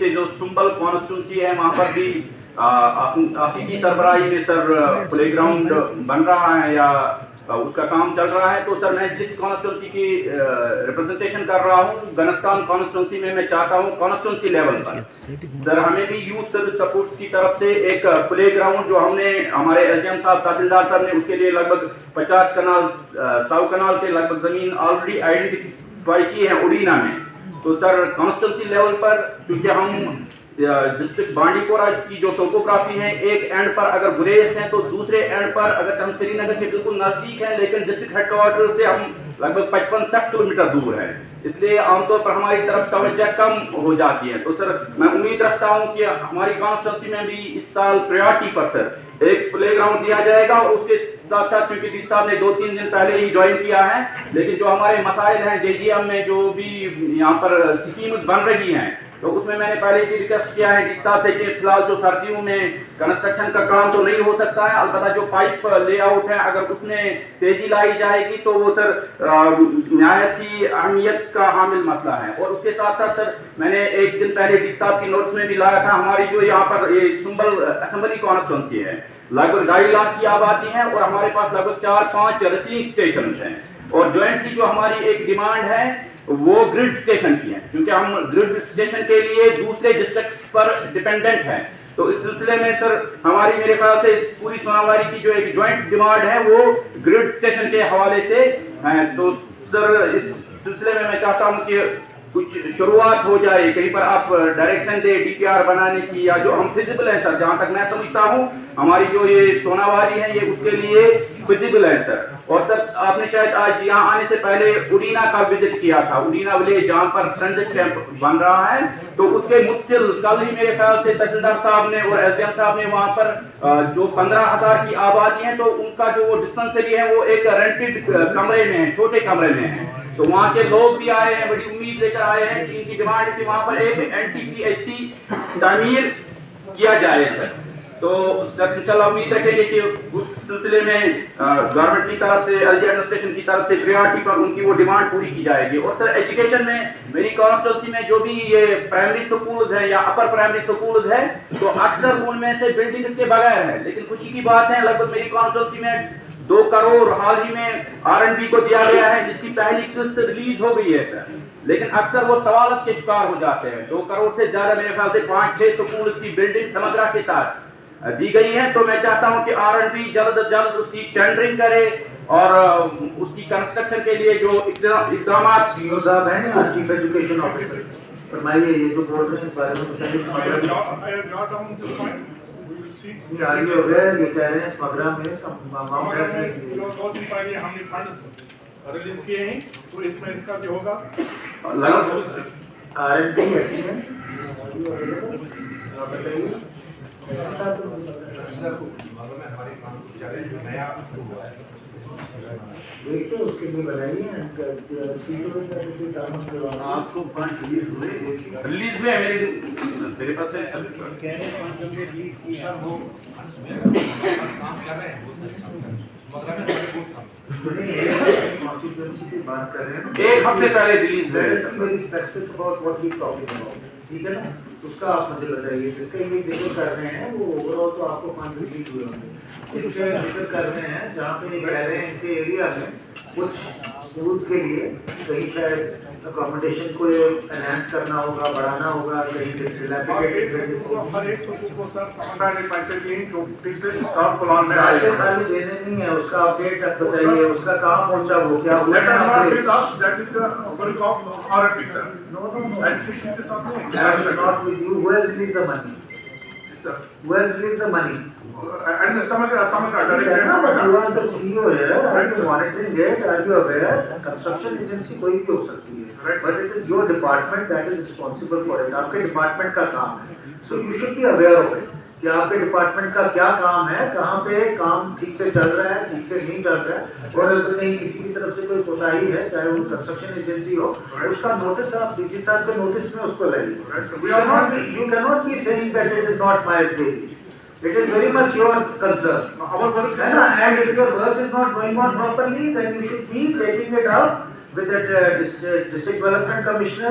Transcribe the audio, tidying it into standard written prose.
से जो सुंबल कॉन्स्टिट्यूंसी है वहाँ पर भी आपकी सरबराही में सर प्लेग्राउंड बन रहा है या उसका काम चल रहा है। तो सर मैं जिस कॉन्स्टिट्यूंसी की रिप्रेजेंटेशन कर रहा हूँ गनस्तान कॉन्स्टिट्यूंसी में, मैं चाहता हूँ कॉन्स्टिट्यूंसी लेवल पर सर हमें भी यूथ सर्विस सपोर्ट की तरफ से एक प्लेग्राउंड जो हमने हमारे एसडीएम साहब तहसीलदार साहब ने उसके लिए लगभग 50 कनाल 100 कनाल के लगभग जमीन ऑलरेडी आइडेंटिफाई की है उड़ीना में। तो सर कॉन्स्टिट्यूंसी लेवल पर क्योंकि हम डिस्ट्रिक्ट बांडीपोरा की जो टोपोग्राफी है, एक एंड पर अगर गुरेज है तो दूसरे एंड पर अगर हम श्रीनगर के बिल्कुल नजदीक हैं, लेकिन डिस्ट्रिक्ट हेडक्वार्टर से हम लगभग 55-60 किलोमीटर दूर है, इसलिए आमतौर पर हमारी तरफ तवज्जो कम हो जाती है। तो सर मैं उम्मीद रखता हूं कि हमारी कॉन्स्टिट्यूंसी में भी इस साल प्रायोरिटी पर सर एक प्लेग्राउंड दिया जाएगा और उसके साथ साथ क्योंकि डी साहब ने 2-3 दिन पहले ही ज्वाइन किया है, लेकिन जो हमारे मसाइल हैं जेजीएम में जो भी यहाँ पर स्कीम्स बन रही हैं तो उसमें मैंने पहले ही रिक्वेस्ट किया है डी साहब से कि फिलहाल जो सर्दियों में कंस्ट्रक्शन का काम तो नहीं हो सकता है, अलबत्ता जो पाइप लेआउट है अगर उसमें तेजी लाई जाएगी तो वो सर निहायत ही अहमियत का हामिल मसला है। और उसके साथ साथ सर मैंने एक दिन पहले डी साहब की नोट्स में भी लाया था, हमारी जो यहाँ पर सुंबल असेंबली कॉन्स्टिट्यूंसी है लगभग 2.5 लाख की आबादी है और हमारे पास लगभग 4-5 रिसीविंग स्टेशन हैं और ज्वाइंटली जो हमारी एक डिमांड है वो ग्रिड स्टेशन की है, क्योंकि हम ग्रिड स्टेशन के लिए दूसरे डिस्ट्रिक्ट पर डिपेंडेंट हैं। तो इस सिलसिले में सर हमारी मेरे ख्याल से पूरी सोनावारी की जो एक ज्वाइंट डिमांड है वो ग्रिड स्टेशन के हवाले से है। तो सर इस सिलसिले में मैं चाहता हूं कि कुछ शुरुआत हो जाए, कहीं पर आप डायरेक्शन दे डीपीआर बनाने की या जो हम फिजिबल है सर, जहां तक मैं समझता हूं हमारी जो ये सोनावारी है ये उसके लिए फिजिबल है सर। और सर आपने शायद आज यहाँ आने से पहले उड़ीना का विजिट किया था, उड़ीना विलेज जहाँ पर ट्रांजिट कैंप बन रहा है, तो उसके मुत्सिल कल ही मेरे ख्याल से तहसीलदार साहब ने और एसडीएम साहब ने वहाँ पर जो 15,000 की आबादी है तो उनका जो वो डिस्पेंसरी है वो एक रेंटेड कमरे में है, छोटे कमरे में है। तो वहाँ के लोग भी आए हैं, बड़ी उम्मीद लेकर आए हैं कि इनकी डिमांड है कि वहाँ पर एक एनटीपीएचसी तामीर किया जाए सर। तो सर इंशाल्लाह उम्मीद रखेंगे कि उस सिलसिले में गवर्नमेंट की तरफ से एलजी एडमिनिस्ट्रेशन की तरफ से प्रायोरिटी पर उनकी वो डिमांड पूरी की जाएगी। और सर एजुकेशन में मेरी कॉन्स्टिट्यूंसी में जो भी ये प्राइमरी स्कूल्स है या अपर प्राइमरी स्कूल्स है तो अक्सर उनमें से बिल्डिंग्स के बगैर है, लेकिन खुशी की बात है लगभग मेरी कॉन्स्टिट्यूंसी में 2 करोड़ हाल ही में आरएनबी को दिया गया है जिसकी पहली किस्त रिलीज हो गई है सर, लेकिन अक्सर वो तवालत के शिकार हो जाते हैं। 2 करोड़ से ज्यादा मेरे ख्याल से 5-6 स्कूल की बिल्डिंग समग्रा के तहत दी गई है। तो मैं चाहता हूं कि आरएनबी जल्द से जल्द उसकी टेंडरिंग करे और उसकी कंस्ट्रक्शन के लिए जो इकदाम सीईओ साहब हैं या चीफ एजुकेशन ऑफिसर फरमाइए, ये जो बोल रहे हैं इस बारे में ये कह रहे हैं समग्रा में हमने फंड्स रिलीज किए हैं तो इसमें इसका जो होगा आरएनबी देखिए उसके लिए बनाइए आपको फंड रिलीज हुए मेरे पास है बात कर रहे हैं, 1 हफ्ते पहले रिलीज है। ठीक है ना, उसका आप मुझे बताइए जिसका ये जिक्र कर रहे हैं वो ओवरऑल तो आपको फंड रिलीज हुए होंगे, इसका जिक्र कर रहे हैं जहाँ पे कह रहे हैं इनके एरिया में कुछ स्कूल्स के लिए कहीं शायद अकोमोडेशन को एनहांस करना होगा, बढ़ाना होगा, कहीं हर एक स्कूल को सर समझाने पैसे दिए जो पिछले साल प्लान में आए पैसे खाली देने नहीं है, उसका अपडेट बताइए, उसका कहाँ पहुँचा वो क्या हुआ है? Who has released the money? Who has released the money? And Samagara director. You are the CEO here. Are you monitoring it? Are you aware? Construction agency कोई भी हो सकती है, but it is your department that is responsible for it. आपके department का काम है, so you should be aware of it. कि आपके डिपार्टमेंट का क्या काम है, कहाँ पे काम ठीक से चल रहा है, ठीक से नहीं चल रहा है, और अगर कहीं किसी की तरफ से कोई कोताही है, चाहे वो कंस्ट्रक्शन एजेंसी हो, उसका नोटिस आप डीसी साहब के नोटिस में उसको लाइए। You cannot be saying that it is not my duty. It is very much your concern. And if your work is not going on properly, then you should be taking it up with the district development commissioner.